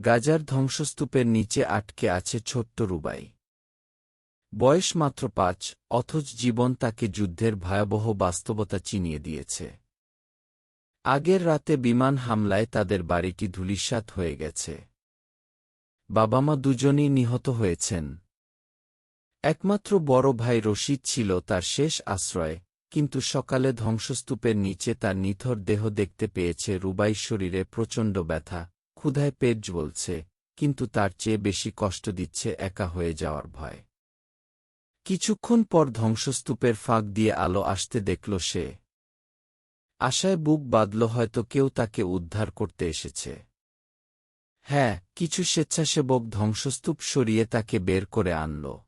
গাজার ধ্বংসস্তূপের নিচে আটকে আছে ছোট্ট রুবাই। বয়স মাত্র ৫, অথচ জীবন তাকে যুদ্ধের ভয়াবহ বাস্তবতা চিনিয়ে দিয়েছে। আগের রাতে বিমান হামলায় তাদের বাড়িটি ধূলিসাৎ হয়ে গেছে। বাবা-মা দুজনই নিহত হয়েছেন। একমাত্র বড় ভাই রশিদ ছিল তার শেষ আশ্রয়, কিন্তু সকালে ধ্বংসস্তূপের নিচে তার নিথর দেহ দেখতে পেয়েছে রুবাই। শরীরে প্রচণ্ড ব্যথা, ক্ষুধায় পেট জ্বলছে, কিন্তু তার চেয়ে বেশি কষ্ট দিচ্ছে একা হয়ে যাওয়ার ভয়। কিছুক্ষণ পর ধ্বংসস্তূপের ফাঁক দিয়ে আলো আসতে দেখল সে। আশায় বুক বাঁধল, হয়তো কেউ তাকে উদ্ধার করতে এসেছে। হ্যাঁ, কিছু স্বেচ্ছাসেবক ধ্বংসস্তূপ সরিয়ে তাকে বের করে আনল।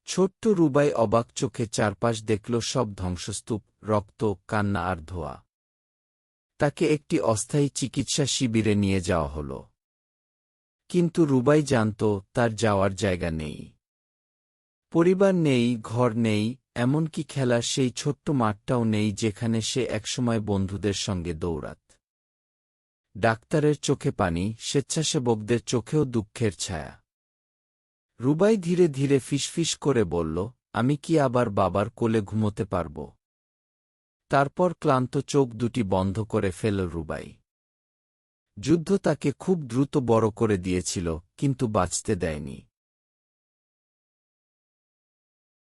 ছোট্ট রুবাই অবাক চোখে চারপাশ দেখল, সব ধ্বংসস্তূপ, রক্ত, কান্না আর ধোঁয়া। তাকে একটি অস্থায়ী চিকিৎসা শিবিরে নিয়ে যাওয়া হল। কিন্তু রুবাই জানত তার যাওয়ার জায়গা নেই। পরিবার নেই, ঘর নেই, এমনকি খেলার সেই ছোট্ট মাঠটাও নেই যেখানে সে একসময় বন্ধুদের সঙ্গে দৌড়াত। ডাক্তারের চোখে পানি, স্বেচ্ছাসেবকদের চোখেও দুঃখের ছায়া। রুবাই ধীরে ধীরে ফিসফিস করে বলল, আমি কি আবার বাবার কোলে ঘুমোতে পারব? তারপর ক্লান্ত চোখ দুটি বন্ধ করে ফেলল রুবাই। যুদ্ধ তাকে খুব দ্রুত বড় করে দিয়েছিল, কিন্তু বাঁচতে দেয়নি।